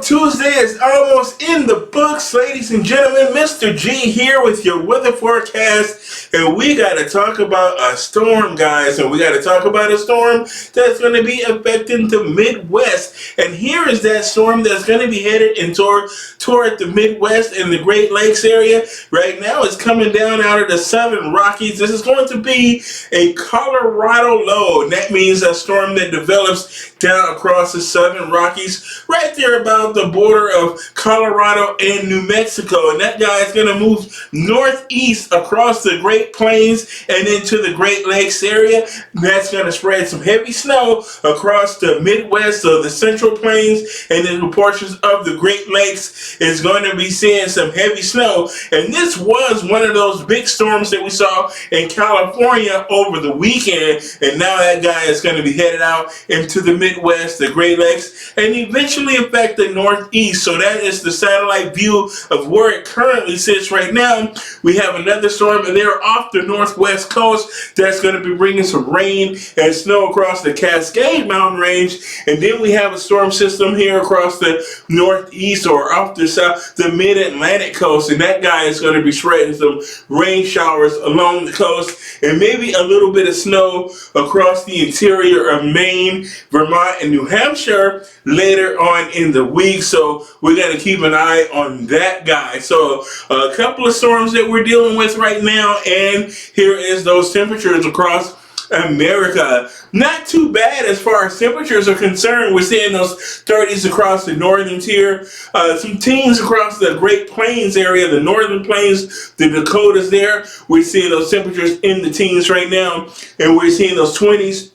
Tuesday is almost in the books, ladies and gentlemen. Mr. G here with your weather forecast, and we got to talk about a storm, guys, and we got to talk about a storm that's going to be affecting the Midwest. And here is that storm that's going to be headed toward the Midwest and the Great Lakes area. Right now, it's coming down out of the Southern Rockies. This is going to be a Colorado low, and that means a storm that develops down across the Southern Rockies, right there about the border of Colorado and New Mexico. And that guy is going to move northeast across the Great Plains and into the Great Lakes area. That's going to spread some heavy snow across the Midwest, so the Central Plains and then portions of the Great Lakes is going to be seeing some heavy snow. And this was one of those big storms that we saw in California over the weekend. And now that guy is going to be headed out into the Midwest, the Great Lakes, and eventually affect the Northeast. So that is the satellite view of where it currently sits right now. We have another storm, and they're off the northwest coast. That's going to be bringing some rain and snow across the Cascade Mountain Range. And then we have a storm system here across the northeast or off the south, the mid-Atlantic coast. And that guy is going to be spreading some rain showers along the coast and maybe a little bit of snow across the interior of Maine, Vermont, and New Hampshire later on in the week. So we're going to keep an eye on that guy. So a couple of storms that we're dealing with right now, and here is those temperatures across America. Not too bad as far as temperatures are concerned. We're seeing those 30s across the northern tier, some teens across the Great Plains area, the northern plains, the Dakotas there. We're seeing those temperatures in the teens right now, and we're seeing those 20s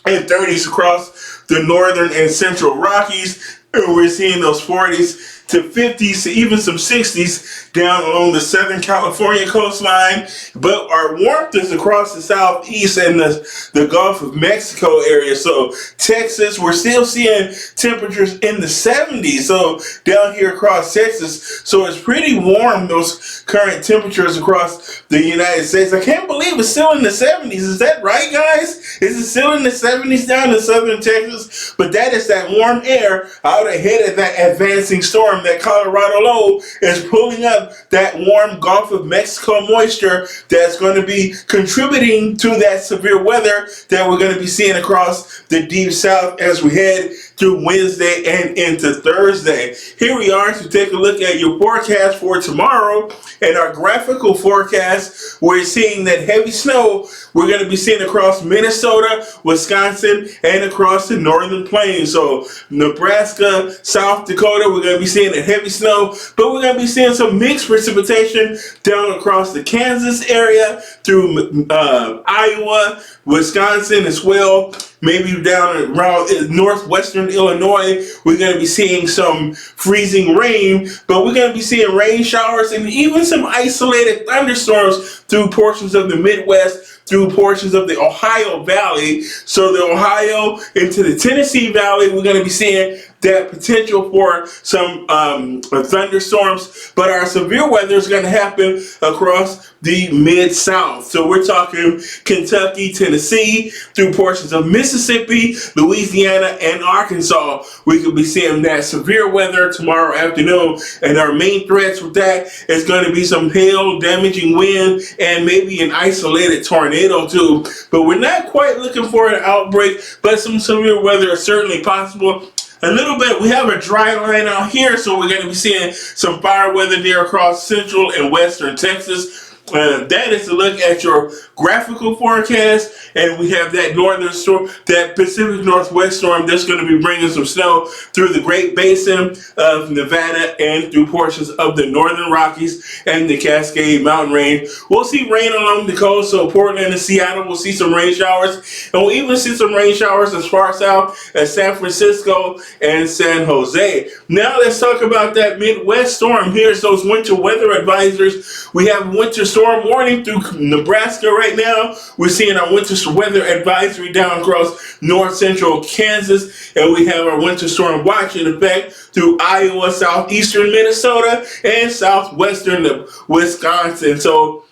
and 30s across the northern and central Rockies, and we're seeing those 40s to 50s to even some 60s down along the Southern California coastline. But our warmth is across the southeast and the Gulf of Mexico area. So Texas, we're still seeing temperatures in the 70s. So down here across Texas, so it's pretty warm, those current temperatures across the United States. I can't believe it's still in the 70s. Is that right, guys? Is it still in the 70s down in southern Texas? But that is that warm air out ahead of that advancing storm. That Colorado low is pulling up that warm Gulf of Mexico moisture that's going to be contributing to that severe weather that we're going to be seeing across the deep south as we head through Wednesday and into Thursday. Here we are to take a look at your forecast for tomorrow. And our graphical forecast, we're seeing that heavy snow we're going to be seeing across Minnesota, Wisconsin, and across the northern plains. So Nebraska, South Dakota, we're going to be seeing the heavy snow, but we're going to be seeing some mixed precipitation down across the Kansas area through Iowa, Wisconsin as well. Maybe down around northwestern Illinois, we're going to be seeing some freezing rain, but we're going to be seeing rain showers and even some isolated thunderstorms through portions of the Midwest, through portions of the Ohio Valley. So the Ohio into the Tennessee Valley, we're going to be seeing that potential for some thunderstorms, but our severe weather is going to happen across the Mid-South. So we're talking Kentucky, Tennessee, through portions of Mississippi, Louisiana, and Arkansas. We could be seeing that severe weather tomorrow afternoon, and our main threats with that is going to be some hail, damaging wind, and maybe an isolated tornado too. But we're not quite looking for an outbreak, but some severe weather is certainly possible. A little bit, we have a dry line out here, so we're going to be seeing some fire weather there across central and western Texas. That is to look at your graphical forecast, and we have that northern storm, that Pacific Northwest storm that's going to be bringing some snow through the Great Basin of Nevada and through portions of the northern Rockies and the Cascade Mountain Range. We'll see rain along the coast, so Portland and Seattle will see some rain showers, and we'll even see some rain showers as far south as San Francisco and San Jose. Now let's talk about that Midwest storm. Here's those winter weather advisors. We have winter storm warning through Nebraska right now. We're seeing our winter weather advisory down across north central Kansas, and we have our winter storm watch in effect through Iowa, southeastern Minnesota, and southwestern Wisconsin. So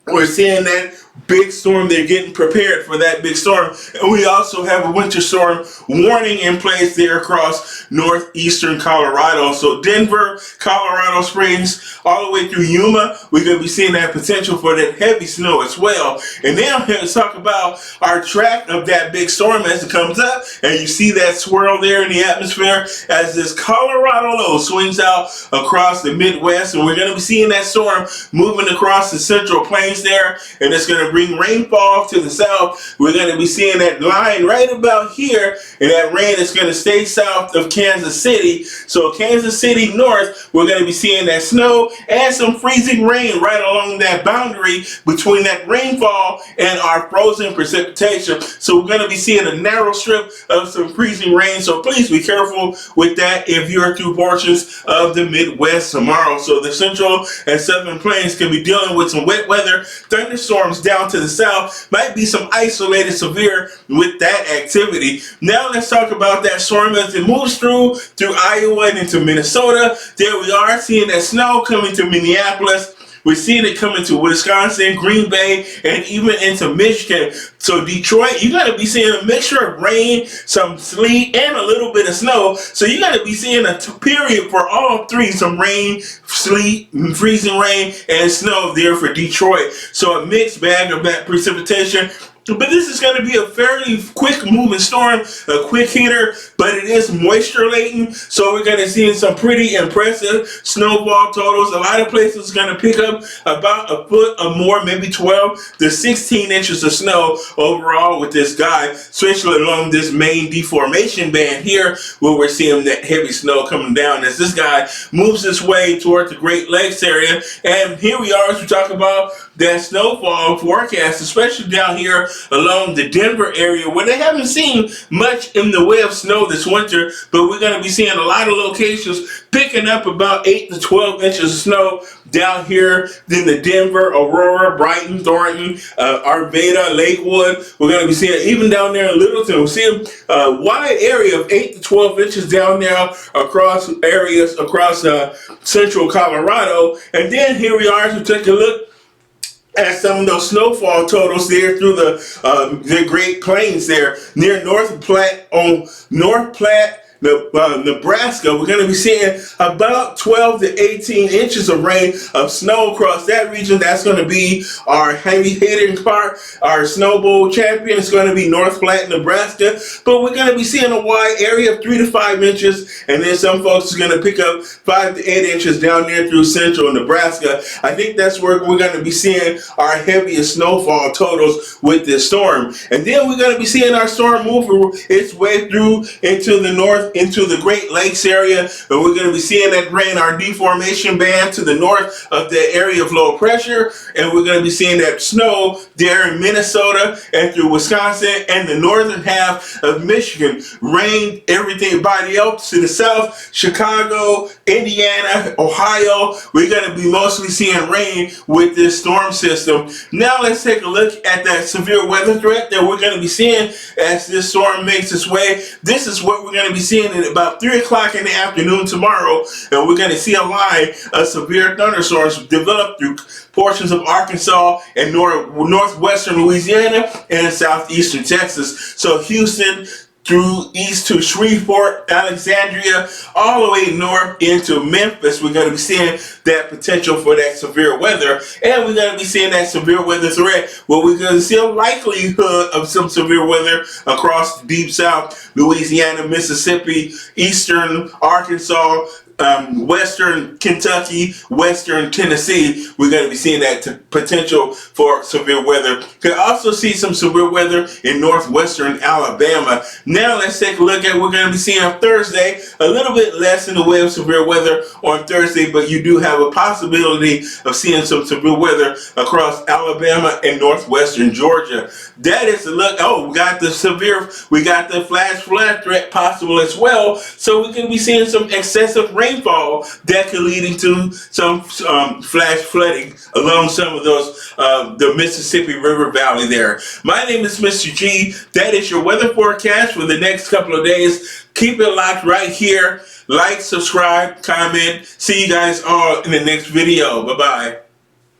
we're seeing that big storm. They're getting prepared for that big storm. And we also have a winter storm warning in place there across northeastern Colorado. So Denver, Colorado Springs, all the way through Yuma, we're going to be seeing that potential for that heavy snow as well. And then let's talk about our track of that big storm as it comes up. And you see that swirl there in the atmosphere as this Colorado low swings out across the Midwest. And we're going to be seeing that storm moving across the central plains there. And it's going to bring rainfall to the south. We're going to be seeing that line right about here. And that rain is going to stay south of Kansas City. So Kansas City north, we're going to be seeing that snow and some freezing rain right along that boundary between that rainfall and our frozen precipitation. So we're going to be seeing a narrow strip of some freezing rain. So please be careful with that if you're through portions of the Midwest tomorrow. So the central and southern plains can be dealing with some wet weather, thunderstorms down to the south, might be some isolated severe with that activity. Now let's talk about that storm as it moves through Iowa and into Minnesota. There we are seeing that snow coming to Minneapolis. We're seeing it coming to Wisconsin, Green Bay, and even into Michigan. So Detroit, you're going to be seeing a mixture of rain, some sleet, and a little bit of snow. So you're going to be seeing a period for all three, some rain, sleet, freezing rain, and snow there for Detroit. So a mixed bag of that precipitation. But this is going to be a fairly quick moving storm, a quick hitter, but it is moisture laden. So we're going to see some pretty impressive snowfall totals. A lot of places are going to pick up about a foot or more, maybe 12 to 16 inches of snow overall with this guy, especially along this main deformation band here, where we're seeing that heavy snow coming down as this guy moves his way toward the Great Lakes area. And here we are as we talk about that snowfall forecast, especially down here along the Denver area where they haven't seen much in the way of snow this winter, but we're going to be seeing a lot of locations picking up about 8 to 12 inches of snow down here in the Denver, Aurora, Brighton, Thornton, Arvada, Lakewood. We're going to be seeing even down there in Littleton. We're seeing a wide area of 8 to 12 inches down there across areas across central Colorado. And then here we are to take a look at some of those snowfall totals there through the Great Plains there near North Platte, Nebraska. We're going to be seeing about 12 to 18 inches of rain of snow across that region. That's going to be our heavy hitting part. Our Snow Bowl champion is going to be North Platte, Nebraska. But we're going to be seeing a wide area of 3 to 5 inches. And then some folks are going to pick up 5 to 8 inches down there through central Nebraska. I think that's where we're going to be seeing our heaviest snowfall totals with this storm. And then we're going to be seeing our storm move its way through into the north, into the Great Lakes area, and we're going to be seeing that rain, our deformation band to the north of the area of low pressure, and we're going to be seeing that snow there in Minnesota and through Wisconsin and the northern half of Michigan. Rain, everything by the Alps to the south, Chicago, Indiana, Ohio. We're going to be mostly seeing rain with this storm system. Now let's take a look at that severe weather threat that we're going to be seeing as this storm makes its way. This is what we're going to be seeing at about 3 o'clock in the afternoon tomorrow, and we're going to see a line of severe thunderstorms develop through portions of Arkansas and northwestern Louisiana and southeastern Texas. So Houston through east to Shreveport, Alexandria, all the way north into Memphis, we're going to be seeing that potential for that severe weather. And we're going to be seeing that severe weather threat where we're going to see a likelihood of some severe weather across the deep south, Louisiana, Mississippi, eastern Arkansas, western Kentucky, western Tennessee. We're going to be seeing that potential for severe weather. Could also see some severe weather in northwestern Alabama. Now let's take a look at what we're going to be seeing on Thursday. A little bit less in the way of severe weather on Thursday, but you do have a possibility of seeing some severe weather across Alabama and northwestern Georgia. That is a look. Oh, we got the flash flood threat possible as well. So we can be seeing some excessive rainfall that could lead into some flash flooding along some of those the Mississippi River Valley there. My name is Mr. G. That is your weather forecast for the next couple of days. Keep it locked right here. Like, subscribe, comment. See you guys all in the next video. Bye-bye.